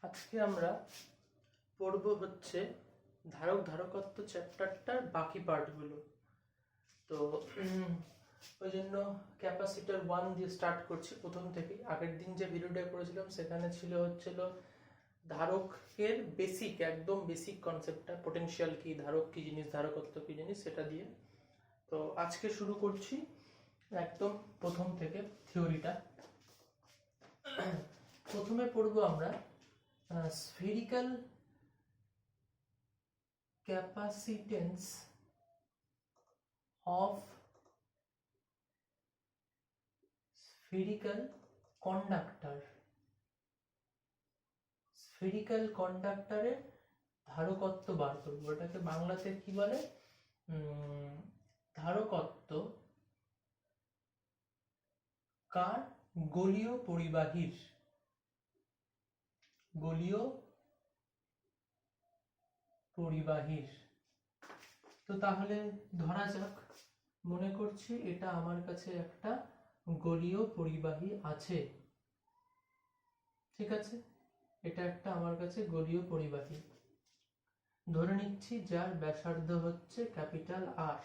আজকে আমরা পড়ব হচ্ছে ধারক ধারকত্ব চ্যাপ্টারটার বাকি পার্টগুলো। তো ওই জন্য ক্যাপাসিটর 1 দিয়ে স্টার্ট করছি প্রথম থেকে। আগের দিন যে ভিডিওটা করেছিলাম সেখানে হচ্ছিল ধারকের বেসিক, একদম বেসিক কনসেপ্টটা, পোটেনশিয়াল কি, ধারক কি জিনিস, ধারকত্ব কি জিনিস, সেটা দিয়ে। তো আজকে শুরু করছি একদম প্রথম থেকে থিওরিটা। প্রথমে পড়বো আমরা spherical capacitance of spherical conductor। spherical conductor-এর ধারকত্ব বার করব। এটাকে বাংলাতে কি বলে? ধারকত্ব কার গোলীয় পরিবাহীর। গোলীয় পরিবাহীর। তো তাহলে ধরা যাক, মনে করছি এটা আমার কাছে একটা গোলীয় পরিবাহী আছে, ঠিক আছে? এটা একটা আমার কাছে গোলীয় পরিবাহী ধরে নিচ্ছি, যার ব্যাসার্ধ হচ্ছে ক্যাপিটাল আর।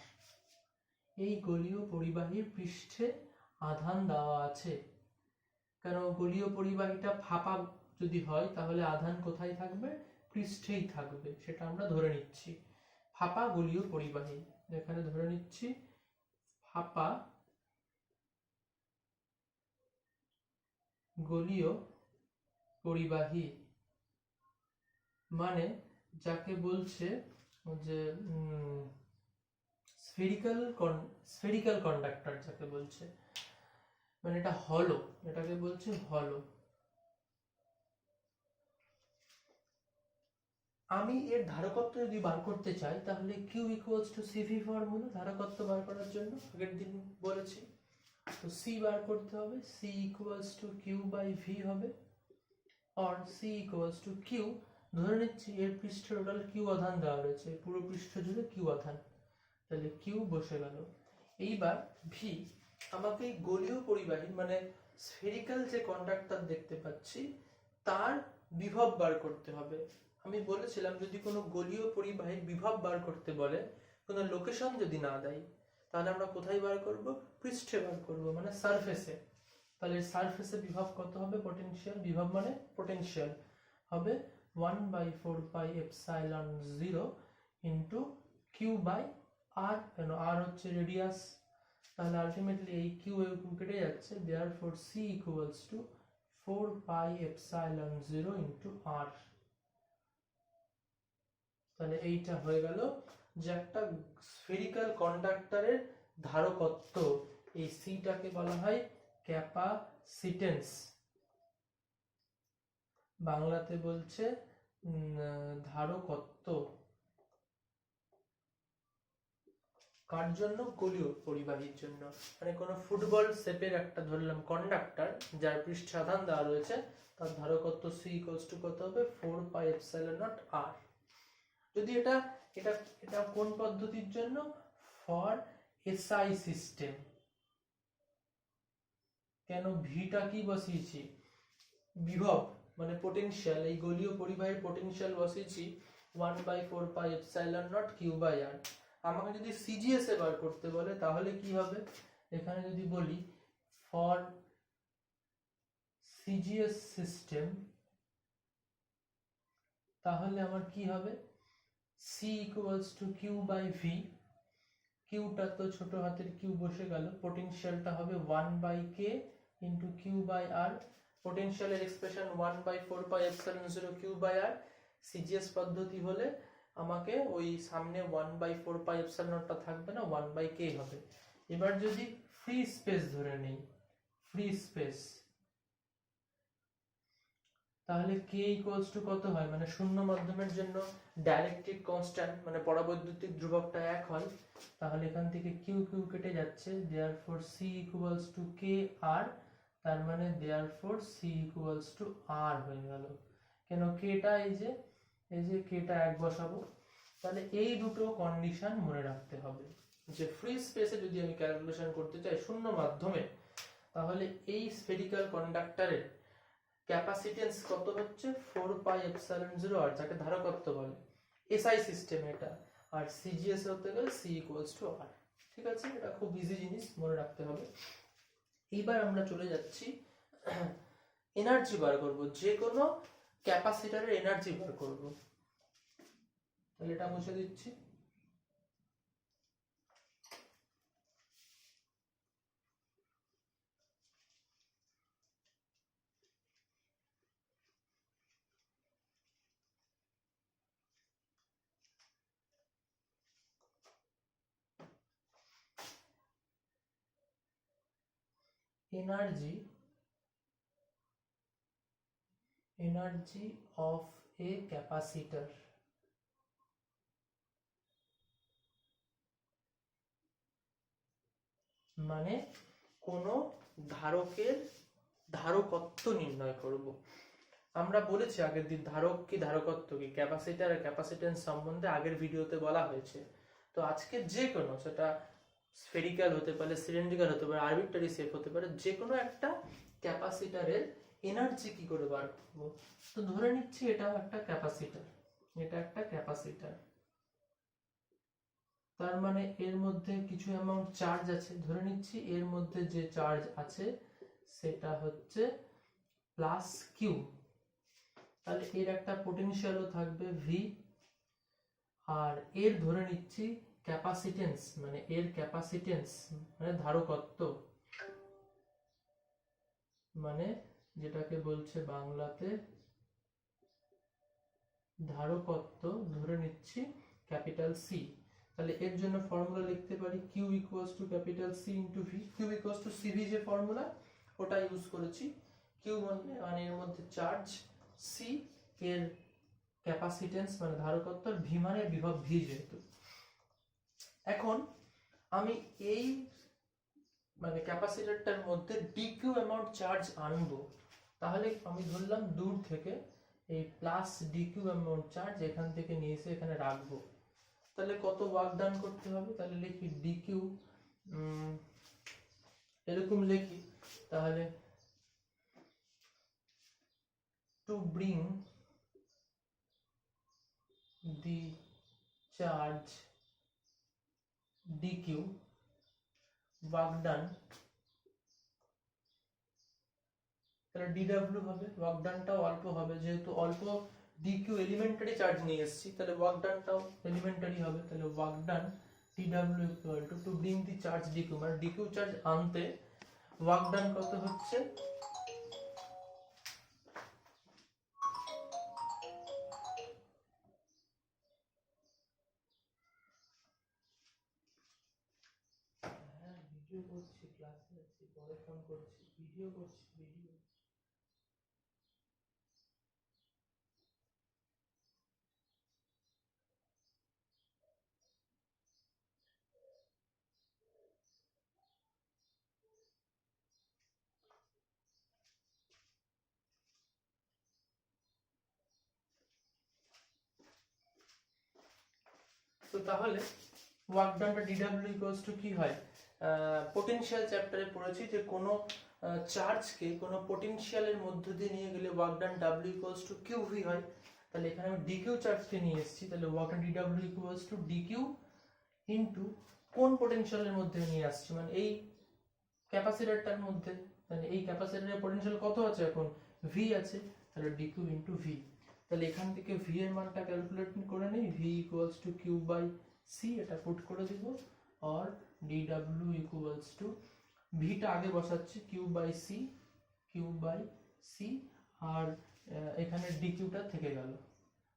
এই গোলীয় পরিবাহীর পৃষ্ঠে আধান দেওয়া আছে। কারণ গোলীয় পরিবাহীটা ফাঁপা যদি হয় তাহলে আধান কোথায় থাকবে? পৃষ্ঠেই থাকবে, সেটা আমরা ধরে নিচ্ছি। ফাঁপা গোলীয় পরিবাহী, এখানে ধরে নিচ্ছি ফাঁপা গোলীয় পরিবাহী, মানে যাকে বলছে যে স্ফেরিক্যাল কন্ডাক্টর যাকে বলছে, মানে এটা হলো, এটাকে বলছে হলো। আমি এর ধারকত্ব যদি বার করতে চাই তাহলে Q equals to CV formula, ধারকত্ব বার করার জন্য আগের দিন বলেছি। তো C বার করতে হবে, C equals to Q by V হবে, আর C ইকুয়ালস টু Q, ধরে নিচ্ছি এর পৃষ্ঠে টোটাল Q আধান দেওয়া রয়েছে, পুরো পৃষ্ঠ জুড়ে Q আধান, তাহলে Q বসে গেল। এইবার V, আমাকে গোলীয় পরিবাহী মানে স্ফেরিক্যাল যে কন্ডাক্টর দেখতে পাচ্ছি তার বিভব বার করতে হবে। আমি বলেছিলাম যদি কোনো গোলীয় পরিবাহীর বিভব বার করতে বলে, কোনো লোকেশন যদি না দেয়, তাহলে আমরা কোথায় বার করব? পৃষ্ঠে বার করব, মানে সারফেসে। তাহলে সারফেসে বিভব কত হবে? পটেনশিয়াল। বিভব মানে পটেনশিয়াল হবে 1/4πε0 ইন্টু কিউ বাই আর। কেন? আর হচ্ছে রেডিয়াস, তাহলে আলটিমেটলি এই কিউ কেটে যাচ্ছে, therefore C equals to 4πε0 into R. তাহলে এইটা হয়ে গেল যে একটা স্ফেরিক্যাল কন্ডাক্টরের ধারকত্ব। এই সিটাকে বলা হয় ক্যাপাসিটেন্স, বাংলাতে বলছে ধারকত্ব। কার জন্য? গোলীয় পরিবাহীর জন্য। মানে কোনো ফুটবল শেপের একটা ধরলাম কন্ডাক্টর, যার পৃষ্ঠে আধান দেওয়া রয়েছে, তার ধারকত্ব C ইকুয়ালস টু কত হবে? 4πε0 r। যদি এটা এটা এটা কোন পদ্ধতির জন্য? For SI system. কেন? ভিটা কি বসিয়েছি? বিভব মানে পোটেনশিয়াল, এই গোলীয় পরিবাহীর পোটেনশিয়াল বসিয়েছি 1/4πε0 কিউ বাই আর। আমাকে যদি সিজিএস এ বার করতে বলে তাহলে কি হবে? এখানে যদি বলি ফর সিজিএস সিস্টেম, তাহলে আমার কি হবে? C equals to Q by V. কিউটা তো ছোট হাতের কিউ বসে গেল, পোটেনশিয়ালটা হবে 1/k into Q by R. পোটেনশিয়ালের expression 1/4πε0 Q by R. CGS পদ্ধতি হলে আমাকে ওই সামনে 1/4πε0টা থাকবে না, 1/k হবে। এবার যদি ফ্রি স্পেস ধরে নেই, ফ্রি স্পেস, তাহলে k ইকুয়ালস টু কত হয়? মানে শূন্য মাধ্যমের জন্য ডাইলেকট্রিক কনস্ট্যান্ট মানে পরাবৈদ্যুতিক ধ্রুবকটা 1 হয়, তাহলে এখান থেকে কিউ কিউ কেটে যাচ্ছে, therefore C equals two k r। তার মানে therefore C equals two r হয়ে গেল। কেন? kটা এই যে kটা 1 বসাবো। তাহলে এই দুটো কন্ডিশন মনে রাখতে হবে যে ফ্রি স্পেসে যদি আমি ক্যালকুলেশন করতে চাই শূন্য মাধ্যমে, তাহলে এই স্ফেরিক্যাল কন্ডাক্টরের ক্যাপাসিটেন্স কত হচ্ছে 4πε0r, যাকে ধারকত্ব বলে। এসআই সিস্টেম এটা, আর সিজিএস হতে গেলে সি ইকুয়ালস টু আর। ঠিক আছে, এটা খুব ইজি জিনিস, মনে রাখতে হবে। এইবার আমরা চলে যাচ্ছি এনার্জি বার করব, যে কোনো ক্যাপাসিটরের এনার্জি বার করব। তাহলে এটা মুছে দিচ্ছি। energy of a capacitor, মানে কোন ধারকের ধারকত্ব নির্ণয় করব। আমরা বলেছি আগের দিন ধারক কি ধারকত্ব কি, ক্যাপাসিটর আর ক্যাপাসিটেন্স সম্বন্ধে আগের ভিডিওতে বলা হয়েছে। তো আজকে যে কোনো, সেটা স্ফেরিক্যাল হতে পারে, সিলিন্ড্রিক্যাল হতে পারে, আরবিট্রারি শেপ হতে পারে, যে কোনো একটা ক্যাপাসিটরের এনার্জি কি করে বার করব। তো ধরে নিচ্ছি এটা একটা ক্যাপাসিটর, এটা একটা ক্যাপাসিটর, তার মানে এর মধ্যে কিছু অ্যামাউন্ট চার্জ আছে। ধরে নিচ্ছি এর মধ্যে যে চার্জ আছে সেটা হচ্ছে প্লাস কিউ। তাহলে এর একটা পোটেনশিয়ালও থাকবে ভি, আর এর ধরে নিচ্ছি ক্যাপাসিটেন্স, মানে এর ক্যাপাসিটেন্স মানে ধারকত্ব, মানে যেটাকে বলছে বাংলাতে ধারকত্ব, ধরে নিচ্ছি ক্যাপিটাল সি। তাহলে এর জন্য ফর্মুলা লিখতে পারি Q equals to capital C into V. Q equals to CV যে ফর্মুলা, ওটা ইউজ করেছি। কিউ মানে এর মধ্যে চার্জ, সি এর ক্যাপাসিটেন্স মানে ধারকত্ব, ভি মানে বিভব ভি যেহেতু। এখন আমি এই মানে ক্যাপাসিটরটার মধ্যে ডিকিউ অ্যামাউন্ট চার্জ আনবো, তাহলে আমি ধরলাম দূর থেকে এই প্লাস ডিকিউ অ্যামাউন্ট চার্জ এখান থেকে নিয়ে এসে এখানে রাখবো। তাহলে কত ওয়ার্ক ডান করতে হবে, তাহলে লিখি ডিকিউ, এরকম লিখি, তাহলে to bring the charge DQ work done, তাহলে ডিডব্লিউ হবে, ওয়ার্ক ডানটাও অল্প হবে, যেহেতু অল্প ডিকিউ এলিমেন্টারি চার্জ নিয়ে এসেছি, তাহলে ওয়ার্ক ডানটাও এলিমেন্টারি হবে। তাহলে work done DW equal to bring the charge DQ, মানে ডিকিউ চার্জ আনতে ওয়ার্ক ডান কত হচ্ছে, ভিডিও করছি, ক্লাসে আছি, পরে ফোন করছি, ভিডিও করছি, ভিডিও। তো তাহলে ওয়ার্ক ডানটা ডিডব্লিউ ইকুয়ালস টু কি হয়, পোটেনশিয়াল চ্যাপ্টারে পড়েছি যে কোনো চার্জকে কোনো পোটেনশিয়ালের মধ্য দিয়ে নিয়ে গেলে work done W equals to Q V হয়। তাহলে এখানে আমি ডিকিউ চার্জকে নিয়ে এসেছি, তাহলে ওয়ার্ক ডান ডিডব্লিউ ইকুয়ালস টু ডিকিউ ইনটু কোন পোটেনশিয়ালের মধ্যে নিয়ে আসছি, মানে এই ক্যাপাসিটরটার মধ্যে, মানে এই ক্যাপাসিটরের পোটেনশিয়াল কত আছে এখন, ভি আছে, তাহলে ডিকিউ ইনটু ভি। তাহলে এখান থেকে ভি এর মানটা ক্যালকুলেট করে নেই, V equals to Q by C, এটা পুট করে দিব, আর ডিডব্লিউ ইকুয়ালস টু ভিটা আগে বসাচ্ছি কিউ বাই সি, আর এখানে ডিকিউটা থেকে গেল।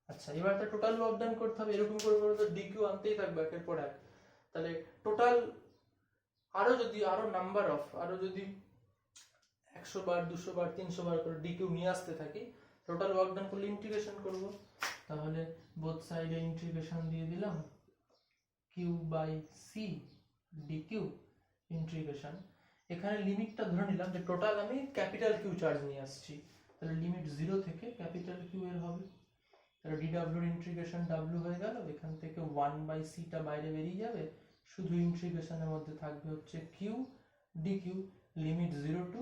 আচ্ছা, এবার তো টোটাল ওয়ার্ক ডান করতে হবে, এরকম করে করে তো ডিকিউ আনতেই থাকবে একের পর এক। তাহলে টোটাল আরো নাম্বার অফ, আরো যদি 100 বার 200 বার 300 বার করে ডিকিউ নিয়ে আসতে থাকি, টোটাল ওয়ার্ক ডান করলে ইন্টিগ্রেশন করব, তাহলে বোথ সাইডে ইন্টিগ্রেশন দিয়ে দিলাম, Q by C dQ integration. এখানে লিমিটটা ধরে নিলাম যে টোটাল আমি ক্যাপিটাল কিউ চার্জ নিয়ে আসছি, তাহলে লিমিট 0 থেকে ক্যাপিটাল কিউ এর হবে, তাহলে ডিডব্লিউ ইন্টিগ্রেশন ডাব্লিউ হয়ে গেল, এখান থেকে 1 বাই সিটা বাইরে বেরিয়ে যাবে, শুধু ইন্টিগ্রেশনের মধ্যে থাকবে হচ্ছে Q dQ, limit 0 to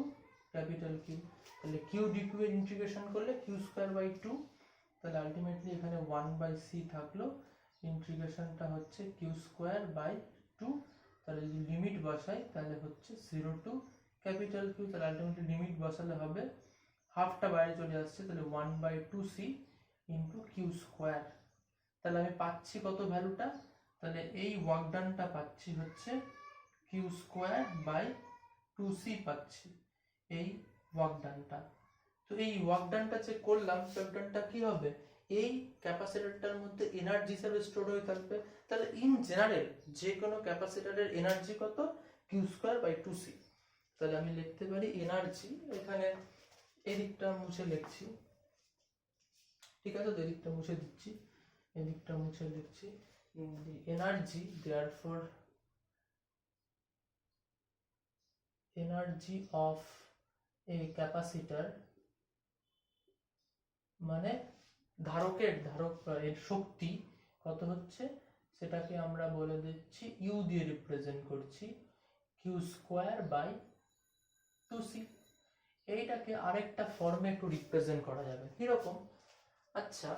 capital Q. তাহলে কিউ ডিকিউ এর ইন্টিগ্রেশন করলে কিউ স্কোয়ার বাই টু, তাহলে আলটিমেটলি এখানে 1/c থাকলো, ইন্টিগ্রেশনটা হচ্ছে কিউ স্কোয়ার বাই টু। তাহলে যদি লিমিট বসাই তাহলে হচ্ছে 0 টু ক্যাপিটাল কিউ, তাহলে আলটিমেটলি লিমিট বসালে হবে হাফটা বাইরে চলে আসছে, তাহলে 1/2c ইন্টু কিউ স্কোয়ার। তাহলে আমি পাচ্ছি কত ভ্যালুটা, তাহলে এই ওয়ার্ক ডানটা পাচ্ছি হচ্ছে কিউ স্কোয়ার বাই 2c পাচ্ছি এই ওয়ার্ক ডানটা। তো এই ওয়ার্ক ডানটা চেক করলাম, ওয়ার্ক ডানটা কি হবে, এই ক্যাপাসিটরটার মধ্যে এনার্জি হিসেবে স্টোর হয়ে থাকবে। তাহলে ইন জেনারেল যে কোনো ক্যাপাসিটরের এনার্জি কত, কিউ স্কোয়ার বাই 2c। তাহলে আমি লিখতে পারি এনার্জি, এখানে এদিকটা মুছে লিখছি, ঠিক আছে, তো এদিকটা মুছে দিচ্ছি, এদিকটা মুছে লিখছি, energy therefore energy of A capacitor মানে এর শক্তি কত হচ্ছে সেটাকে আমরা বলে দিচ্ছি ইউ দিয়ে রিপ্রেজেন্ট করছি, কিউ স্কোয়ার বাই 2c। এইটাকে আরেকটা ফর্মে একটু রিপ্রেজেন্ট করা যাবে কিরকম, আচ্ছা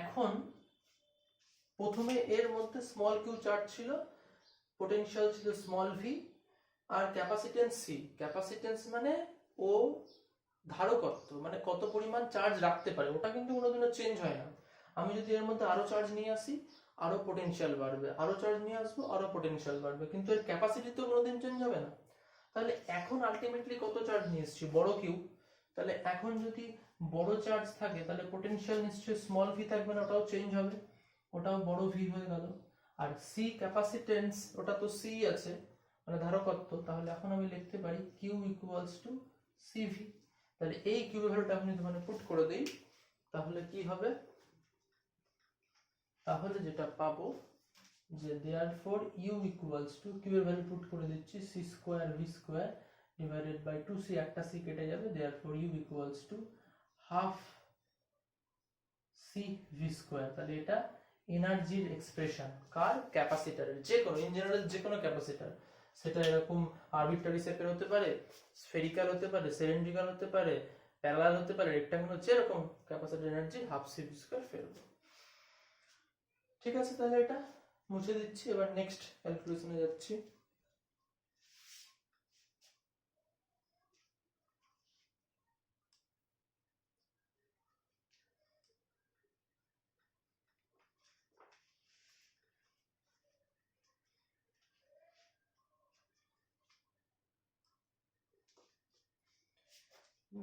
এখন প্রথমে এর মধ্যে স্মল কিউ চার্জ ছিল, পোটেনশিয়াল ছিল স্মল ভি, আর ক্যাপাসিটেন্স সি। ক্যাপাসিটেন্স মানে ও ধারকত্ব, মানে কত পরিমাণ চার্জ রাখতে পারে, ওটা কিন্তু কোনোদিনও চেঞ্জ হয় না। আমি যদি এর মধ্যে আরো চার্জ নিয়ে আসি আরো পোটেনশিয়াল বাড়বে, আরো চার্জ নিয়ে আসবো আরো পোটেনশিয়াল বাড়বে, কিন্তু এর ক্যাপাসিটি তো কোনোদিন চেঞ্জ হবে না। তাহলে এখন আলটিমেটলি কত চার্জ নিয়ে এসছি, বড় কিউ। তাহলে এখন যদি বড় চার্জ থাকে তাহলে পোটেনশিয়াল নিশ্চয়ই স্মল ভি থাকবে না, ওটাও চেঞ্জ হবে, ওটাও বড় ভি হয়ে গেল। আর সি ক্যাপাসিটেন্স, ওটা তো সি আছে মানে ধারকত্ব, তাহলে এখন আমি লিখতে পারি কিউ ইকুয়ালস টু সিভি। তাহলে এই কিউ এর ভ্যালুটা আমি যদি পুট করে দেই তাহলে কি হবে, তাহলে যেটা পাবো যে therefore u equals to q এর ভ্যালু পুট করে দিচ্ছি c square v square divided by 2c, একটা c কেটে যাবে, therefore u equals to half c v square. তাহলে এটা এনার্জির এক্সপ্রেশন কার, ক্যাপাসিটরের, যে কোনো ইন জেনারেল যে কোনো ক্যাপাসিটর, সেটা এরকম আরবিট্রারি শেপের হতে পারে, স্ফেরিক্যাল হতে পারে, সিলিন্ড্রিক্যাল হতে পারে, প্যারালাল হতে পারে, রেক্ট্যাঙ্গুলার, যেরকম capacitor energy half c v square ফেলবো। ঠিক আছে, তাহলে এটা মুছে দিচ্ছি, এবার নেক্সট ক্যালকুলেশনে যাচ্ছি।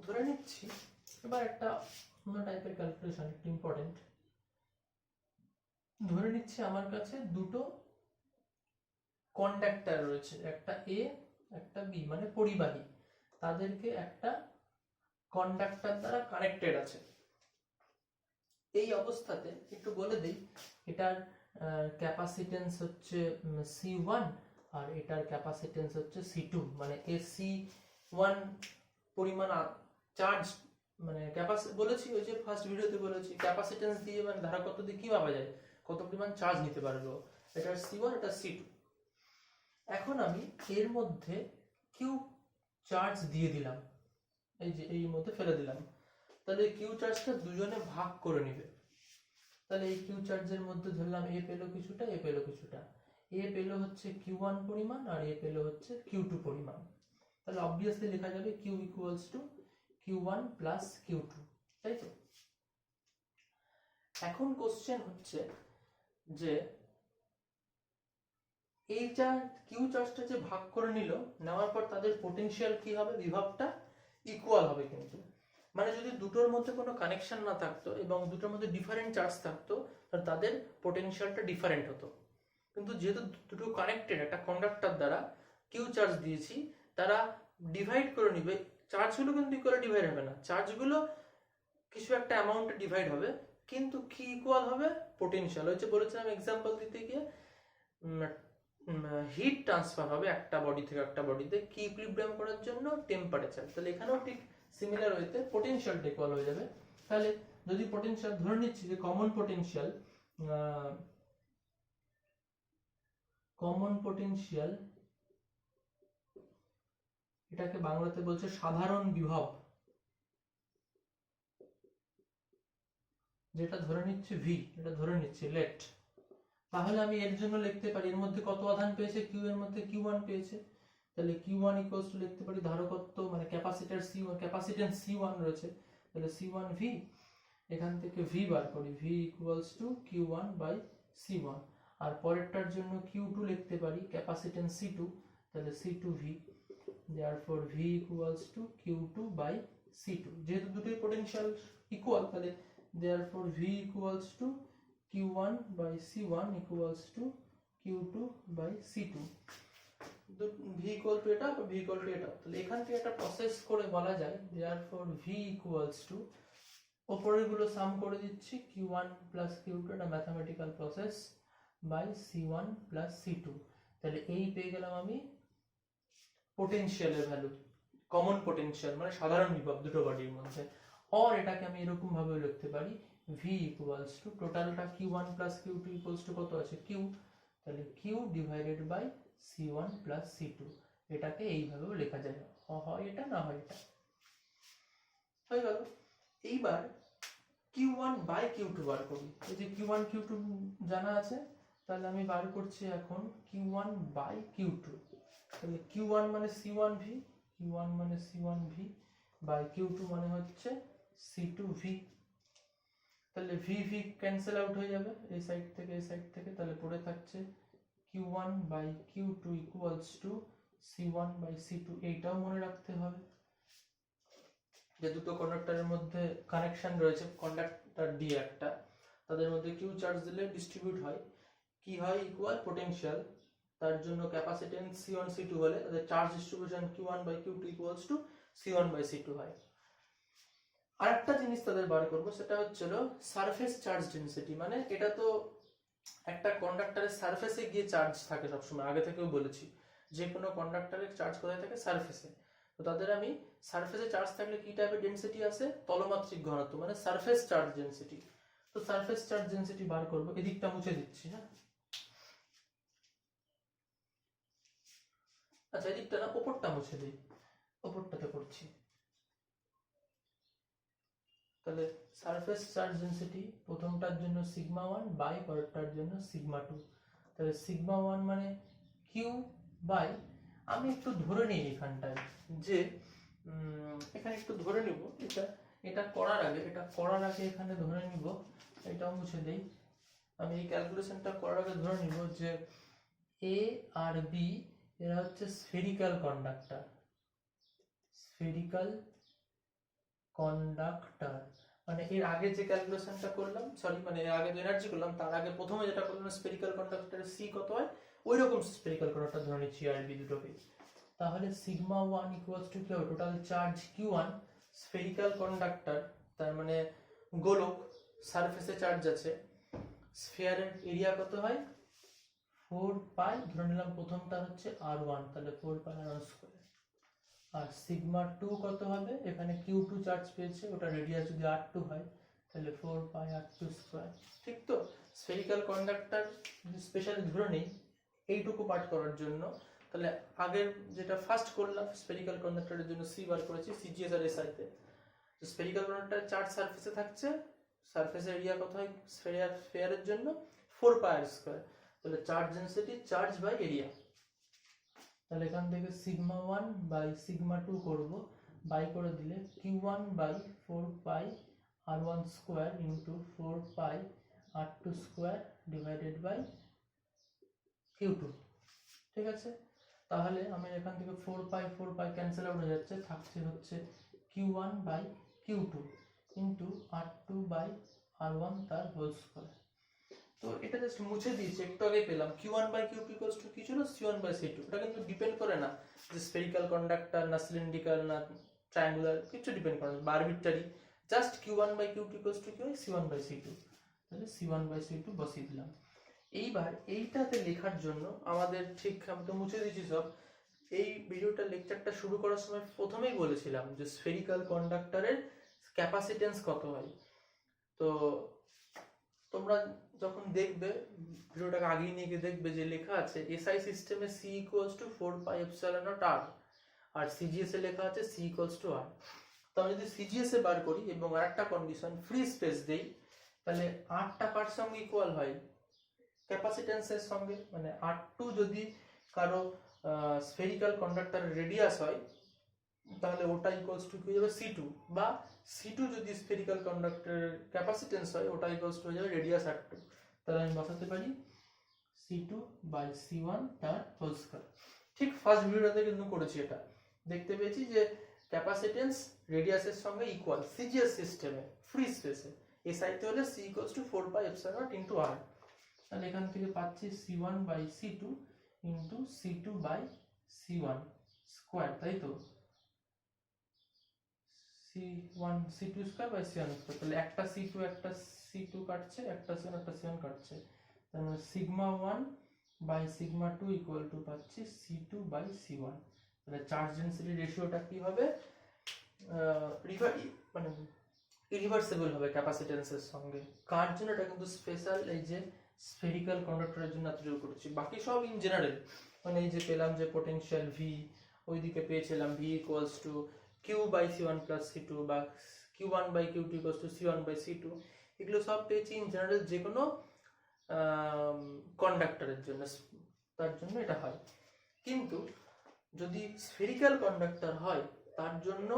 ধরে নিচ্ছি এবার একটা অন্য টাইপের ক্যালকুলেশন, একটু ইম্পর্টেন্ট। ধরে নিচ্ছি আমার কাছে দুটো কন্ডাক্টর রয়েছে, একটা এ একটা বি, মানে পরিবাহী, তাদেরকে একটা কন্ডাক্টর দ্বারা কানেক্টেড আছে। এই অবস্থাতে একটু বলে দেই, এটার ক্যাপাসিটেন্স হচ্ছে C1 আর এটার ক্যাপাসিটেন্স হচ্ছে C2, মানে এ C1 পরিমাণ চার্জ, মানে বলেছি ওই যে ফার্স্ট ভিডিওতে বলেছি ক্যাপাসিটেন্স দিয়ে মানে ধারকত্ব দিয়ে কি ভাবা যায়, কত পরিমাণ চার্জ নিতে পারবো, এটার C1 এটা C2। এখন আমি এর মধ্যে কিউ চার্জ দিয়ে দিলাম, এই যে এই মধ্যে ফেলে দিলাম, তাহলে কিউ চার্জটা দুজনে ভাগ করে নেবে। তাহলে এই কিউ চার্জের মধ্যে ধরলাম এ পেলো কিছুটা, এ পেলো কিছুটা, এ পেলো হচ্ছে Q1 পরিমাণ আর এ পেলো হচ্ছে Q2 পরিমাণ। তাহলে অবভিয়াসলি লেখা যাবে Q equals to Q1 plus Q2, তাই তো। এখন কোশ্চেন হচ্ছে যে এই কিউ চার্জটা যে ভাগ করে নিল, নেওয়ার পর তাদের পোটেনশিয়াল কি হবে, বিভবটা ইকুয়াল হবে। কিন্তু মানে যদি দুটোর মধ্যে কোনো কানেকশন না থাকতো এবং দুটোর মধ্যে ডিফারেন্ট চার্জ থাকতো তাহলে তাদের পোটেনশিয়ালটা ডিফারেন্ট হতো। কিন্তু যেহেতু দুটো কানেক্টেড একটা কন্ডাক্টর দ্বারা কিউ চার্জ দিয়েছি, তারা ডিভাইড করে নিবে, চার্জগুলো কিন্তু ইকুয়ালি ডিভাইড হবে না, চার্জগুলো কিছু একটা অ্যামাউন্টে ডিভাইড হবে, কিন্তু কি ইকুয়াল হবে, পোটেনশিয়াল। হচ্ছে বলেছিলাম এক্সাম্পল দিতে গিয়ে হিট ট্রান্সফার হবে একটা বডি থেকে একটা বডিতে, কি ইকুইলিব্রিয়াম করার জন্য টেম্পারেচার। তাহলে এখানেও ঠিক সিমিলার ওয়েতে পোটেনশিয়ালটা ইকুয়াল হয়ে যাবে। তাহলে যদি পোটেনশিয়াল ধরে নিচ্ছি যে কমন পোটেনশিয়াল এটাকে বাংলাতে বলছে সাধারণ বিভব, যেটা ধরে নিচ্ছে ভি, এটা ধরে নিচ্ছে লেট। তাহলে আমি এর জন্য লিখতে পারি এর মধ্যে কত আধান পেয়েছে, কিউ এর মধ্যে Q1 পেয়েছে, তাহলে Q1 ইকুয়ালস টু লিখতে পারি ধারকত্ব মানে ক্যাপাসিটর C1, ক্যাপাসিট্যান্স C1 রয়েছে, তাহলে C1V। এখান থেকে V বার করি, V equals to Q1 by C1। আর পরেরটার জন্য Q2 লিখতে পারি ক্যাপাসিট্যান্স C2, তাহলে C2V। therefore V equals to Q2 by C2, যেহেতু দুটোই পোটেনশিয়াল ইকুয়াল, তাহলে therefore V equals to Q1 by C1 equals to Q2 by C2। V equal to এটা, V equal to এটা, তাহলে এখান থেকে একটা প্রসেস করে বলা যায় therefore V equals to, উপরের গুলো সাম করে দিচ্ছি, Q1 plus Q2, এটা mathematical process, by C1 plus C2। তাহলে এই পেয়ে গেলাম আমি পোটেনশিয়ালের ভ্যালু, কমন পোটেনশিয়াল মানে সাধারণ বিভব দুটো বডির মধ্যে। আর এটাকে আমি এরকম ভাবে লিখতে পারি V ইকুয়ালস টু টোটালটা Q1 plus Q2 equals two কত আছে Q, তাহলে Q divided by C1 plus C2। এটাকে এইভাবেও লেখা যায়, হয় এটা না হয় এটা, হয়ে গেল। এইবার Q1 বাই Q2 বার করি, এই যে Q1 Q2 জানা আছে, তাহলে আমি বার করছি এখন Q1 বাই Q2। তাহলে Q1 মানে C1V, Q1 মানে C1V বাই Q2 মানে হচ্ছে C2V। তাহলে V ক্যান্সেল আউট হয়ে যাবে এই সাইড থেকে এই সাইড থেকে, তাহলে পড়ে থাকছে Q1 by Q2 equals to C1 by C2। এইটাও মনে রাখতে হবে যে দুটো কন্ডাক্টরের মধ্যে কানেকশন রয়েছে, কন্ডাক্টর ডি একটা, তাদের মধ্যে কিউ চার্জ দিলে ডিস্ট্রিবিউট হয়, কি হয় ইকুয়াল পোটেনশিয়াল, তার জন্য ক্যাপাসিট্যান্স C1 C2 হলে তাদের charge distribution Q1 by Q2 equals to C1 by C2 হয়। আরেকটা জিনিস তাদের বার করব, সেটা হচ্ছিল সারফেস চার্জ ডেনসিটি। মানে এটা তো একটা কন্ডাক্টরের সারফেসে গিয়ে চার্জ থাকে সবসময়, আগে থেকেও বলেছি যে কোনো কন্ডাক্টরের চার্জ কোথায় থাকে, সারফেসে। তো তাদের আমি সারফেসে চার্জ থাকলে কি টাইপের ডেনসিটি আসে, তলমাত্রিক ঘনত্ব মানে সারফেস চার্জ ডেনসিটি। তো সারফেস চার্জ ডেনসিটি বার করব, এদিকটা মুছে দিচ্ছি, হ্যাঁ আচ্ছা এদিকটা না, উপরটা মুছে দিই, উপরটাতে করছি। তাহলে সারফেস চার্জ ডেনসিটি প্রথমটার জন্য সিগমা 1 বাই পরেরটার জন্য সিগমা 2। তাহলে সিগমা 1 মানে কিউ বাই, আমি একটু ধরে নিই এখানটায় যে এখানে একটু ধরে নিব, এটা করার আগে এখানে ধরে নিব, এটাও মুছে দেই। আমি এই ক্যালকুলেশনটা করার আগে ধরে নিব যে এ আর বি এরা হচ্ছে স্ফেরিক্যাল কন্ডাক্টর, স্ফেরিক্যাল কন্ডাক্টর। মানে এর আগে যে ক্যালকুলেশনটা করলাম, সরি মানে এর আগে যে এনার্জি করলাম তার আগে প্রথমে যেটা করলাম স্ফেরিক্যাল কন্ডাক্টরের সি কত হয়, ওই রকম স্ফেরিক্যাল কন্ডাক্টর ধরে নিচ্ছি আর বি দুটোকে। তাহলে সিগমা 1 ইকুয়ালস টু কি হবে, total charge Q1 spherical conductor, তার মানে গোলক, সারফেসে চার্জ আছে, স্ফিয়ারের এরিয়া কত হয় 4 পাই, ধরে নিলাম প্রথমটা হচ্ছে R1, তাহলে 4 পাই R1 স্কয়ার। আর সিগমা 2 কত হবে, এখানে Q2 চার্জ পেয়েছে, ওটা রেডিয়াস যদি R2 হয় তাহলে 4 পাই R2 স্কয়ার। ঠিক তো, স্ফেরিক্যাল কন্ডাক্টর স্পেশালি ধরে নেই এইটুকু পার্ট করার জন্য। তাহলে আগের যেটা ফার্স্ট করলাম স্ফেরিক্যাল কন্ডাক্টরের জন্য সি বার করেছি সিজিএস আর এসআই তে। তো স্ফেরিক্যাল কন্ডাক্টর চার্জ সারফেসে থাকছে, সারফেসের এরিয়া কত হয় স্ফিয়ারের জন্য 4 পাই R স্কয়ার। তাহলে charge density charge by area, তাহলে এখান থেকে সিগমা 1 বাই সিগমা 2 করব, বাই করে দিলে Q1 by 4 pi R1 square into 4 pi R2 square divided by Q2। ঠিক আছে, তাহলে আমি এখান থেকে 4 পাই ক্যান্সেল আউট হয়ে যাচ্ছে, থাকছে হচ্ছে Q1 by Q2 into R2 by R1 তার হোল স্কয়ার। তো এটা জাস্ট মুছে দিয়েছি, একটু আগে পেলাম Q1 by Q2 equals to কি ছিল C1 বাই C2। এটা কিন্তু ডিপেন্ড করে না যে স্ফেরিক্যাল কন্ডাক্টর না সিলিন্ড্রিক্যাল না ট্রায়াঙ্গুলার, কিছু ডিপেন্ড করে না, arbitrary, just Q1 by Q2 equals to কি হয় C1 বাই C2। তাহলে C1 বাই C2 বসিয়ে দিলাম। এইবার এইটাতে লেখার জন্য আমাদের, ঠিক আমি তো মুছে দিয়েছি সব, এই ভিডিওটা লেকচারটা শুরু করার সময় প্রথমেই বলেছিলাম যে স্ফেরিক্যাল কন্ডাক্টরের ক্যাপাসিটেন্স কত হয়। তো তোমরা যখন দেখবে ভিডিওটাকে আগিয়ে নিয়ে গিয়ে দেখবে যে লেখা আছে এসআই সিস্টেমে C equals to 4 pi epsilon naught R, আর সিজিএস এ লেখা আছে সি ইকুয়ালস টু আর। তো আমি যদি সিজিএস এ বার করি এবং আরেকটা কন্ডিশন ফ্রি স্পেস দেই, তাহলে আরটা কার সঙ্গে ইকুয়াল হয়? ক্যাপাসিট্যান্সের সঙ্গে। মানে R2 যদি কারো স্ফেরিক্যাল কন্ডাক্টরের রেডিয়াস হয় তাহলে ওটা ইকুয়ালস টু হয়ে যাবে C2, বা C2 যদি স্ফেরিক্যাল কন্ডাক্টরের ক্যাপাসিট্যান্স হয় ওটা ইকুয়ালস টু হয়ে যাবে রেডিয়াস R2। তাহলে আমি বসাতে পারি C2 বাই C1 তার হোল স্কয়ার। ঠিক ফার্স্ট ভিডিওতে কিন্তু করেছি, এটা দেখতে পেয়েছি যে ক্যাপাসিট্যান্স রেডিয়াসের সঙ্গে ইকুয়াল সিজিএস সিস্টেমে ফ্রি স্পেসে। এই সাইডে হলে C equals to 4 pi epsilon naught into R। তাহলে এখান থেকে পাচ্ছি C1 by C2 into C2 by C1 square, তাই তো? C1 C2 square by C1 square. তাহলে একটা C2 একটা C2 কাটছে, একটা C1 একটা C1 কাটছে, তাহলে sigma 1 by sigma 2 equal to পাচ্ছি C2 বাই C1। তাহলে চার্জ ডেনসিটি রেশিওটা কি হবে? মানে ইরিভার্সিবল হবে ক্যাপাসিট্যান্সের সঙ্গে। কার জন্য? এটা কিন্তু স্পেশাল এই যে স্ফেরিক্যাল কন্ডাক্টরের জন্য এতটুকু করেছি, বাকি সব ইন জেনারেল। মানে এই যে পেলাম যে পোটেনশিয়াল V, ওইদিকে পেয়েছিলাম V equals to Q by C1 plus C2, বা Q1 by Q2 equals to C1 by C2, এগুলো সব পেয়েছি ইন জেনারেল যে কোনো কন্ডাক্টরের জন্য, তার জন্য এটা হয়। কিন্তু যদি স্ফেরিক্যাল কন্ডাক্টর হয় তার জন্য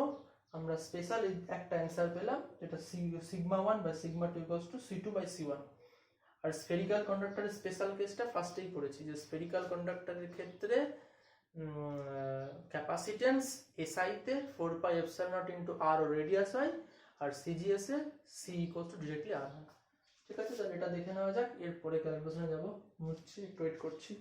আমরা স্পেশাল একটা অ্যান্সার পেলাম, যেটা sigma 1 by sigma 2 equals to C2 by C1। আর স্ফেরিক্যাল কন্ডাক্টরের স্পেশাল কেসটা ফার্স্টেই করেছি, যে স্ফেরিক্যাল কন্ডাক্টরের ক্ষেত্রে ক্যাপাসিট্যান্স SI তে 4 pi epsilon naught into R ও রেডিয়াস হয়, আর সিজিএস এ C equals to directly R হয়। ঠিক আছে, তাহলে এটা দেখে নেওয়া যাক, এরপরে ক্যালকুলেশনে যাব। মুছছি, একটু ওয়েট করছি।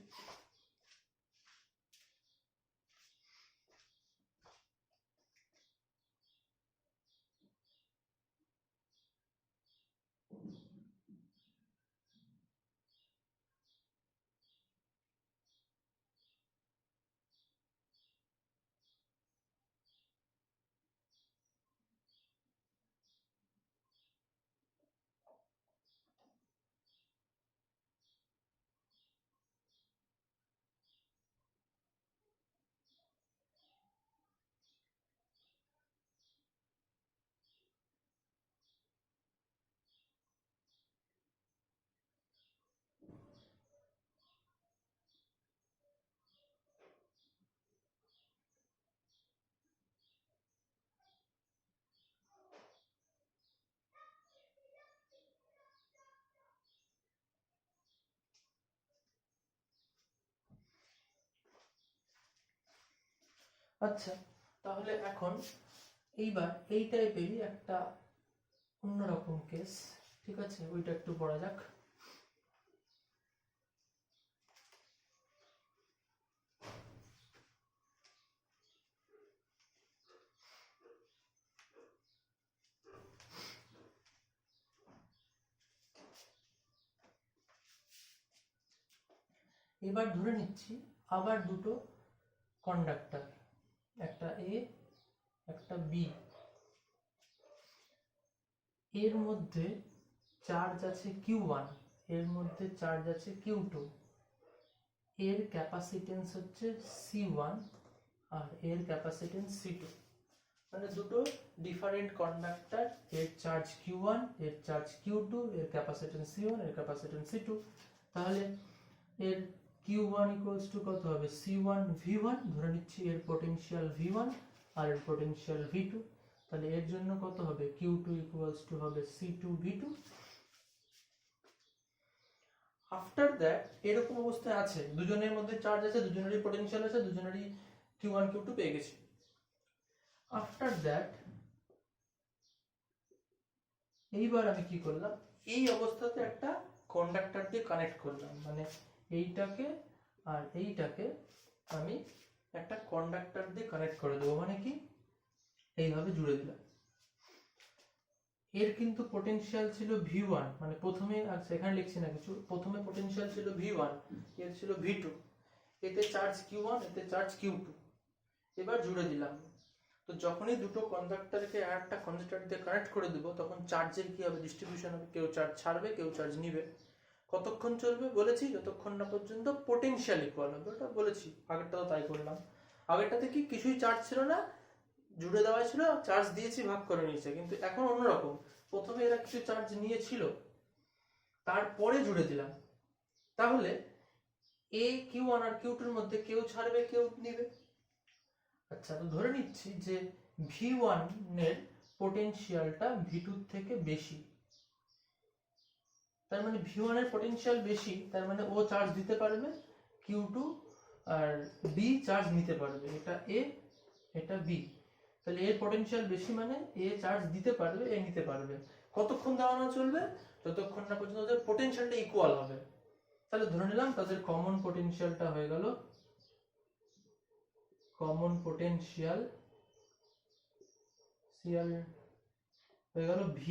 আচ্ছা, তাহলে এখন এইবার এই টাইপেরই একটা অন্যরকম কেস, ঠিক আছে, ওইটা একটু পড়া যাক। এবার ধরে নিচ্ছি আবার দুটো কন্ডাক্টর, একটা A একটা B, এর মধ্যে চার্জ আছে Q1, এর মধ্যে চার্জ আছে Q2, এর ক্যাপাসিটেন্স হচ্ছে C1 আর এর ক্যাপাসিটেন্স C2। মানে দুটো ডিফারেন্ট কন্ডাক্টর, এর চার্জ Q1 এর চার্জ Q2, এর ক্যাপাসিটেন্স C1 এর ক্যাপাসিটেন্স C2। তাহলে এর Q1 ইকুয়ালস টু কত হবে? C1 V1, ধরে নিচ্ছি এর পোটেনশিয়াল V1 আর এর পোটেনশিয়াল V2। তাহলে এর জন্য কত হবে? Q2 ইকুয়ালস টু হবে C2 V2। আফটার দ্যাট এরকম অবস্থায় আছে, দুজনের মধ্যে চার্জ আছে, দুজনেরই পোটেনশিয়াল আছে, দুজনেরই Q1 Q2 পেয়ে গেছি। আফটার দ্যাট এইবার আমি কি করলাম, এই অবস্থাতে একটা কন্ডাক্টর দিয়ে কানেক্ট করলাম, মানে এইটাকে আর এইটাকে আমি একটা কন্ডাক্টর দিয়ে কানেক্ট করে দেবো। মানে কি, এইভাবে জুড়ে দিলাম। এর কিন্তু পোটেনশিয়াল ছিল V1, মানে প্রথমে, আচ্ছা এখানে লিখছি না কিছু, প্রথমে পোটেনশিয়াল ছিল V1, এর ছিল V2, এতে চার্জ Q1 এতে চার্জ Q2। এবার জুড়ে দিলাম। তো যখনই দুটো কন্ডাক্টরকে একটা কন্ডাক্টর দিয়ে কানেক্ট করে দেবো তখন চার্জের কি হবে? ডিস্ট্রিবিউশন হবে, কেউ চার্জ ছাড়বে কেউ চার্জ নিবে। কতক্ষণ চলবে বলেছি? যতক্ষণ না পর্যন্ত পোটেনশিয়াল ইকুয়াল হবে, ওটা বলেছি, আগেরটাও তাই করলাম। আগেরটাতে কি কিছুই চার্জ ছিল না, জুড়ে দেওয়া ছিল, চার্জ দিয়েছি, ভাগ করে নিয়েছে। কিন্তু এখন অন্যরকম, প্রথমে এরা কিছু চার্জ নিয়েছিল, তারপরে জুড়ে দিলাম। তাহলে এ Q1 আর Q2 এর মধ্যে কেউ ছাড়বে, কেউ নিবে। আচ্ছা, তো ধরে নিচ্ছি যে V1 এর পোটেনশিয়ালটা V2 থেকে বেশি, তার মানে V1 এর পোটেনশিয়াল বেশি, তার মানে ও চার্জ দিতে পারবে, Q2 আর B চার্জ নিতে পারবে। এটা A, এটা B। তাহলে এর পোটেনশিয়াল বেশি মানে এ চার্জ দিতে পারবে, এ নিতে পারবে। কতক্ষণ দেওয়া না চলবে? যতক্ষণ না পর্যন্ত ওদের পোটেনশিয়ালটা ইকুয়াল হবে। তাহলে ধরে নিলাম তাদের কমন পোটেনশিয়ালটা হয়ে গেল, কমন পোটেনশিয়াল হয়ে গেল V।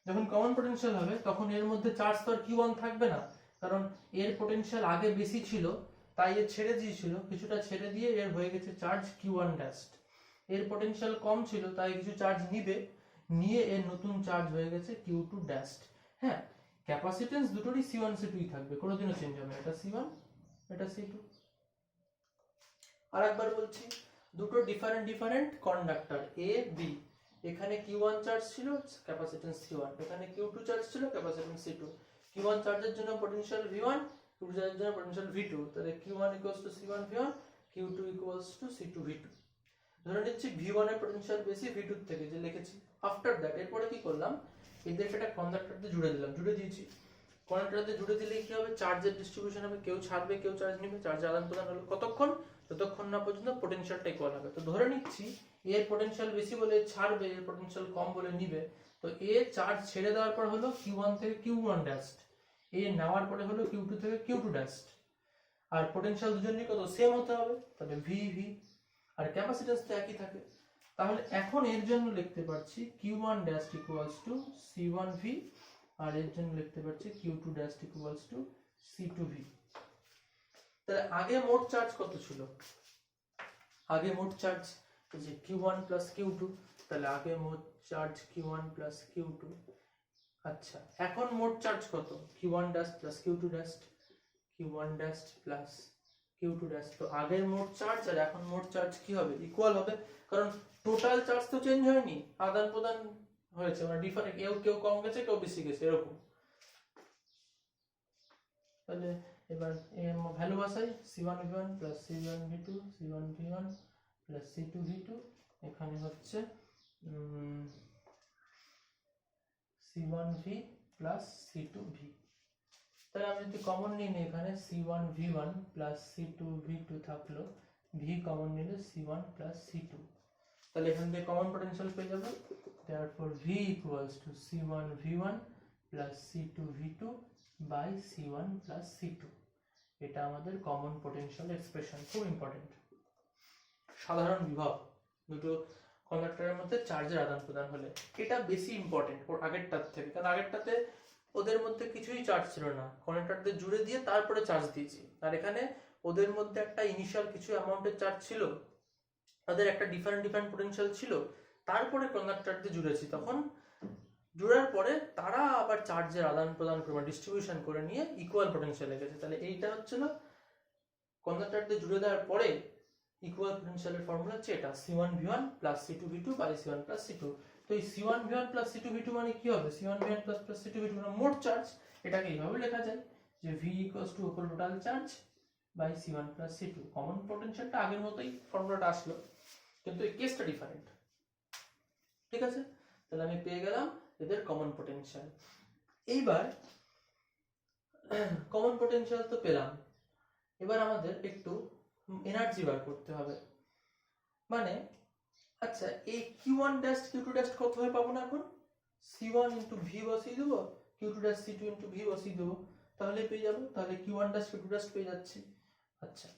যখন কমন পোটেনশিয়াল হবে তখন এর মধ্যে চার্জ তো আর Q1 থাকবে না, কারণ এর পোটেনশিয়াল আগে বেশি ছিল, তাই এর ছেড়ে দিয়েছিল, কিছুটা ছেড়ে দিয়ে এর হয়ে গেছে চার্জ Q1 ড্যাস্ট। এর পোটেনশিয়াল কম ছিল, তাই কিছু চার্জ নিবে, নিয়ে এর নতুন চার্জ হয়ে গেছে Q2 ড্যাস্ট। হ্যাঁ, ক্যাপাসিটেন্স দুটোরই C1 C2 থাকবে, কোনোদিনও চেঞ্জ হবে না। এটা C1, এটা C2। আরেকবার বলছি, দুটো ডিফারেন্ট কন্ডাক্টর A B, এখানে Q1 চার্জ ছিল, ক্যাপাসিটেন্স C1, এখানে Q2 চার্জ ছিল, ক্যাপাসিটেন্স C2। Q1 চার্জের জন্য পোটেনশিয়াল V1, Q2 চার্জের জন্য পোটেনশিয়াল V2। তাহলে Q1 C1 V1, Q2 C2 V2। ধরে নিচ্ছি V1 এর পোটেনশিয়াল বেশি V2 থেকে, যে লিখেছি। আফটার দ্যাট এরপরে কি করলাম, এদেরকে একটা কন্ডাক্টরতে জুড়ে দিলাম, জুড়ে দিয়েছি। কন্ডাক্টরতে জুড়ে দিলে কি হবে, চার্জের ডিস্ট্রিবিউশন হবে, কেউ ছাড়বে, কেউ চার্জ নেবে, চার্জ আদান প্রদান হলো। কতক্ষণ? যতক্ষণ না পর্যন্ত পোটেনশিয়ালটা ইকুয়াল হবে। তো ধরে নিচ্ছি এর পোটেনশিয়াল বেশি বলে ছাড়বে, এর পোটেনশিয়াল কম বলে নিবে। তো এ চার্জ ছেড়ে দেওয়ার পর হলো Q1 থেকে Q1 ড্যাস্ট, এ নেওয়ার পরে হলো Q2 থেকে Q2 ড্যাস্ট। আর পোটেনশিয়াল দুজনেরই কত সেম হতে হবে, তাহলে V আর ক্যাপাসিট্যান্স তো একই থাকে। তাহলে এখন এর জন্য লিখতে পারছি Q1 ড্যাস্ট ইকুয়ালস টু C1V, আর এর জন্য লিখতে পারছি Q2 ড্যাস্ট ইকুয়ালস টু C2V। তাহলে আগে মোট চার্জ কত ছিল? আগে মোট চার্জ যে Q1 প্লাস Q2, তাহলে আগে মোট চার্জ Q1 প্লাস Q2। আচ্ছা, এখন মোট চার্জ কত? Q1 ড্যাস্ট plus Q2 ড্যাস্ট, Q1 ড্যাস্ট plus Q2 ড্যাস্ট। তো আগের মোট চার্জ আর এখন মোট চার্জ কি হবে? ইকুয়াল হবে, কারণ টোটাল চার্জ তো চেঞ্জ হয়নি, আদান প্রদান হয়েছে, মানে ডিফারেন্ট, কেউ কম গেছে, কেউ বেশি গেছে, এরকম। তাহলে এবার এর ভ্যালু বসাই, C1 V1 plus C1 V2, C1 V1 plus C2 V2, এখানে হচ্ছে C1 V plus C2 V। তাহলে আমি যদি কমন নিই, এখানে C1 V1 plus C2 V2 থাকলো, V কমন নিলে C1 প্লাস C2। তাহলে এখান থেকে কমন পোটেনশিয়াল পেয়ে যাবো, therefore V equals to C1 V1 plus C2 V2 by C1 plus C2। এটা আমাদের কমন পোটেনশিয়াল এক্সপ্রেশন, খুব ইম্পর্টেন্ট। সাধারণ বিভব দুটো কন্ডাক্টরের মধ্যে চার্জের আদান প্রদান হলে, এটা বেশি ইম্পর্টেন্ট ওর আগেরটার থেকে, কারণ আগেরটাতে ওদের মধ্যে কিছুই চার্জ ছিল না, কন্ডাক্টরদের জুড়ে দিয়ে তারপরে চার্জ দিয়েছি। আর এখানে ওদের মধ্যে একটা ইনিশিয়াল কিছু অ্যামাউন্টের চার্জ ছিল, তাদের একটা ডিফারেন্ট পোটেনশিয়াল ছিল, তারপরে কন্ডাক্টরদের জুড়েছি। তখন জোড়ার পরে তারা আবার চার্জের আদান প্রদান করে, ডিস্ট্রিবিউশন করে নিয়ে ইকুয়াল পোটেনশিয়ালে গেছে। তাহলে এইটা হচ্ছিল কন্ডাক্টরদের জুড়ে দেওয়ার পরে ইকুয়াল পোটেনশিয়ালের ফর্মুলা হচ্ছে এটা, C1 V1 plus C2 V2 by C1 plus C2। তো এই C1 V1 plus C2 V2 মানে কি হবে? C1 V1 plus C2 V2 মানে মোট চার্জ। এটাকে এইভাবে লেখা যায় যে V ইকুয়ালস টু উপর total charge by C1 plus C2। Common পোটেনশিয়ালটা আগের মতোই ফর্মুলাটা আসলো, কিন্তু এই কেসটা ডিফারেন্ট। ঠিক আছে, তাহলে আমি পেয়ে গেলাম এদের কমন পোটেনশিয়াল। এইবার কমন পোটেনশিয়াল তো পেলাম, এবার আমাদের একটু এনার্জি বার করতে হবে। মানে আচ্ছা, এই Q1 ড্যাশ Q2 ড্যাশ কত হয়ে পাবো না এখন? C1 ইন্টু V বসিয়ে দেবো, Q2 dash C2 into V বসিয়ে দেবো, তাহলে পেয়ে যাবো। তাহলে Q1 ড্যাশ Q2 ড্যাশ পেয়ে যাচ্ছি। আচ্ছা,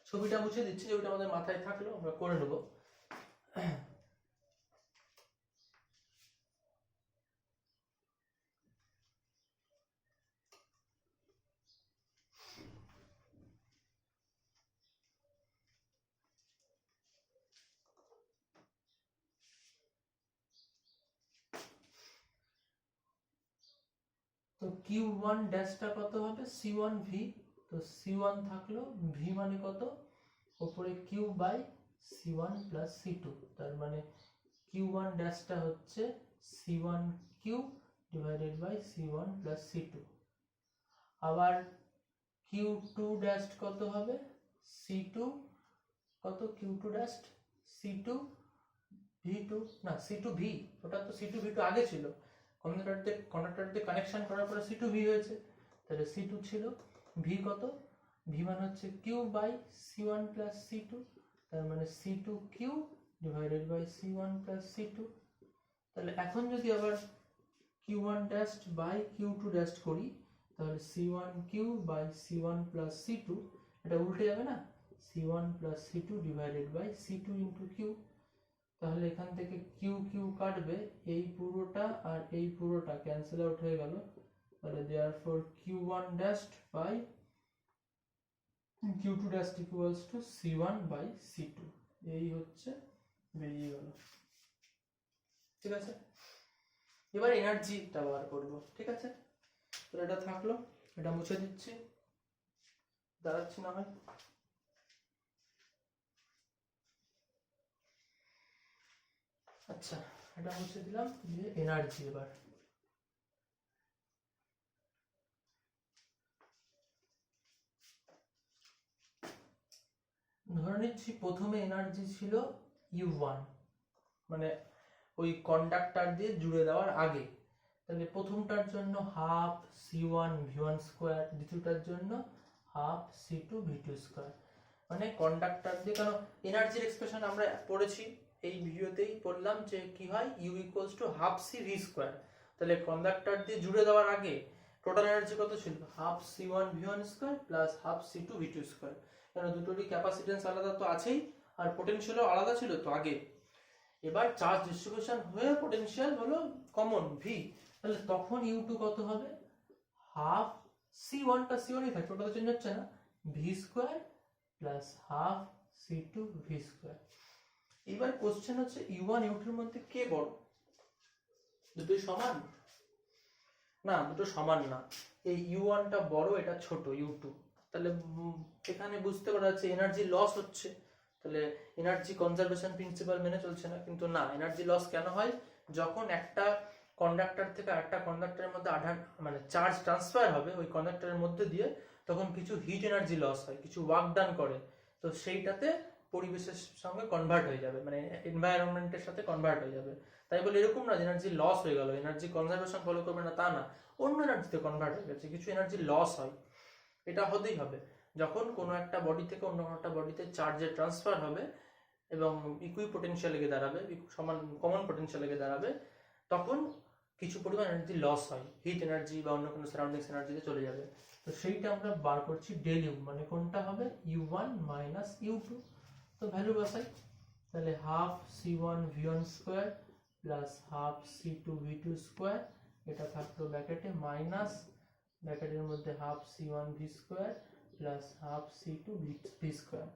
ছবিটা মুছে দিচ্ছি, ছবিটা আমাদের মাথায় থাকলো, আমরা করে নেবো। তো Q1 ড্যাশটা কত হবে? C1V। তো তো C1 থাকলো, ভি মানে কত, উপরে Q by C1 plus C2, তার মানে Q1 ড্যাশটা হচ্ছে C1 Q divided by C1 plus C2। আবার Q2 ড্যাশ কত হবে, C2 কত, Q2 ড্যাশ C2 V2, না C2 V, ওটা তো C2 V2 আগে ছিল, কন্ডাক্টর দিয়ে কানেকশন করার পরে C2 V হয়েছে, তাহলে C2 ছিল, V কত, V মানে হচ্ছে Q by C1 plus C2, তার মানে C2 Q divided by C1 plus C2। তাহলে এখন যদি আবার Q1 dash by Q2 dash করি, তাহলে C1 Q by C1 plus C2, এটা উল্টে যাবে না, C1 plus C2 divided by C2 into Q। তাহলে এখান থেকে কিউ কিউ কাটবে, এই পুরোটা আর এই পুরোটা ক্যান্সেল আউট হয়ে গেল, তাহলে therefore Q1 dash by Q2 dash equals to C1 by C2, এই হচ্ছে বেরিয়ে গেল। ঠিক আছে, এবার এনার্জিটা বার করব। ঠিক আছে, তো এটা থাকলো, এটা মুছে দিচ্ছি, দাঁড়াচ্ছি না হয়। আচ্ছা, এটা মুছে দিলাম, যে এনার্জি এবার ধরে নিচ্ছি প্রথমে এনার্জি ছিল U1, মানে ওই কন্ডাক্টর দিয়ে জুড়ে দেওয়ার আগে, তাহলে প্রথমটার জন্য হাফ C1 V1 স্কোয়ার, দ্বিতীয়টার জন্য হাফ C2 V2 স্কোয়ার, মানে কন্ডাক্টর দিয়ে, কারণ এনার্জির এক্সপ্রেশন আমরা পড়েছি এই ভিডিওতেই পড়লাম যে কি হয়, U equals to half C V square, তাহলে কন্ডাক্টর দিয়ে জুড়ে দেওয়ার আগে টোটাল এনার্জি কত ছিল, half C1 V1 square plus half C2 V2 square, কারণ দুটোরই ক্যাপাসিটেন্স আলাদা তো আছেই, আর পোটেনশিয়ালও আলাদা ছিল তো আগে। এবার চার্জ ডিস্ট্রিবিউশন হয়ে পোটেনশিয়াল হলো কমন ভি, তাহলে তখন U2 কত হবে, হাফ C1টা C1ই থাকবে, ওটা তো চেঞ্জ হচ্ছে না, V square plus half C2 V square. এবার কোশ্চেন হচ্ছে U1 U2 এর মধ্যে কে বড়, দুটোই সমান? না, দুটো সমান না, এই U1টা বড়, এটা ছোট U2, তাহলে এখানে বুঝতে পারা যাচ্ছে এনার্জি লস হচ্ছে, তাহলে এনার্জি কনজারভেশন প্রিন্সিপাল মেনে চলছে না। কিন্তু না, এনার্জি লস কেন হয়, যখন একটা কন্ডাক্টর থেকে আরেকটা কন্ডাক্টরের মধ্যে আধান মানে চার্জ ট্রান্সফার হবে ওই কন্ডাক্টরের মধ্যে দিয়ে, তখন কিছু হিট এনার্জি লস হয়, কিছু ওয়ার্ক ডান করে, তো সেইটাতে পরিবেশের সঙ্গে কনভার্ট হয়ে যাবে, মানে এনভায়রনমেন্টের সাথে কনভার্ট হয়ে যাবে। তাই বলে এরকম না এনার্জি লস হয়ে গেল, এনার্জি কনজারভেশন ফলো করবে না তা না, অন্য এনার্জিতে কনভার্ট হয়ে গেছে, কিছু এনার্জি লস হয়, এটা হতেই হবে। যখন কোনো একটা বডি থেকে অন্য একটা বডিতে চার্জের ট্রান্সফার হবে এবং ইকুই পোটেনশিয়াল লেগে দাঁড়াবে, সমান কমন পোটেনশিয়াল লেগে দাঁড়াবে, তখন কিছু পরিমাণ এনার্জি লস হয়, হিট এনার্জি বা অন্য কোনো সারাউন্ডিংস এনার্জিতে চলে যাবে। তো সেইটা আমরা বার করছি ডেল ইউ, মানে কোনটা হবে U1 মাইনাস U2, তো ভ্যালু বসাই, তাহলে half C1 V1 square plus half C2 V2 square, এটা থাকলো ব্র্যাকেটে মাইনাস, ব্র্যাকেটের মধ্যে half C1 V square plus half C2 V square,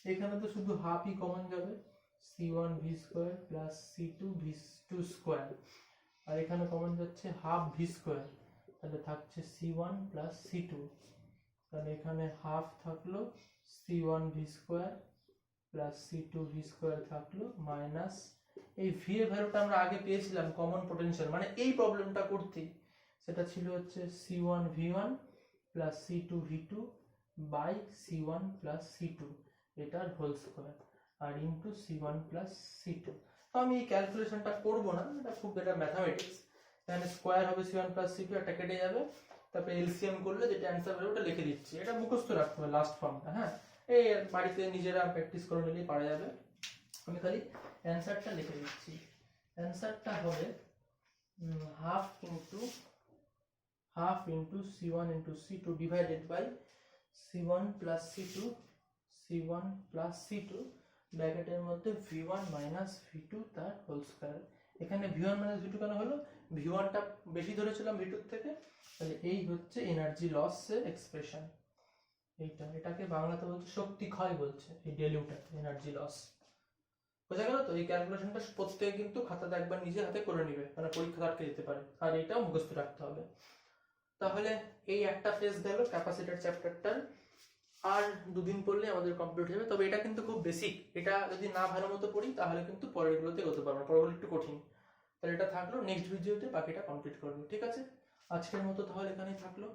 এখানে তো শুধু হাফই কমন যাবে, C1 V square plus C2 V2 square, আর এখানে কমন যাচ্ছে হাফ V স্কোয়ার, তাহলে থাকছে C1 প্লাস C2, তাহলে এখানে হাফ থাকলো C1 V square plus C2 V square থাকলো মাইনাস, এই ভি এর ভ্যালুটা আমরা আগে পেয়েছিলাম কমন পোটেনশিয়াল, মানে এই প্রবলেমটা করতে, সেটা ছিল হচ্ছে C1 V1 plus C2 V2 by C1 plus C2, এটার হোল স্কোয়ার, আর ইন্টু C1 প্লাস C2। তো আমি এই ক্যালকুলেশনটা করবো না, এটা খুব এটা ম্যাথামেটিক্স, এখানে স্কোয়ার হবে C1 প্লাস C2, একটা কেটে যাবে, তারপরে এলসিএম করলে যেটা অ্যান্সার হবে ওটা লিখে দিচ্ছি, এটা মুখস্থ রাখতে হবে লাস্ট ফর্মটা, হ্যাঁ এই বাড়িতে নিজেরা প্র্যাকটিস করে নিলেই পারা যাবে। আমি খালি অ্যান্সারটা লিখে দিচ্ছি, অ্যান্সারটা হবে half into C1 into C2 divided by C1 plus C2 ব্র্যাকেটের মধ্যে V1 মাইনাস V2 তার হোল স্কয়ার। এখানে V1 মাইনাস V2 কেন হলো, V1টা বেশি ধরেছিলাম V2 থেকে, তাহলে এই হচ্ছে এনার্জি লস এর এক্সপ্রেশন, এটাকে বাংলাতে বলছে শক্তি ক্ষয় বলছে, এই ডেলিউটা এনার্জি লস। বোঝা গেল তো? এই ক্যালকুলেশনটা প্রত্যেকে কিন্তু খাতাতে একবার নিজে হাতে করে নিবে, মানে পরীক্ষা আটকে যেতে পারে, আর এটাও মুখস্থ রাখতে হবে। তাহলে এই একটা ফেজ গেল ক্যাপাসিটর চ্যাপ্টারটার। আর দুদিন পড়লে আমাদের কমপ্লিট হয়ে যাবে। তবে এটা কিন্তু খুব বেসিক, এটা যদি না ভালো মতো পড়ি তাহলে কিন্তু পরেরগুলোতে এগোতে পারবো না, পরেরগুলো একটু কঠিন। তাহলে এটা থাকলো, নেক্সট ভিডিওতে বাকিটা কমপ্লিট করবো, ঠিক আছে? আজকের মতো তাহলে এখানেই থাকলো।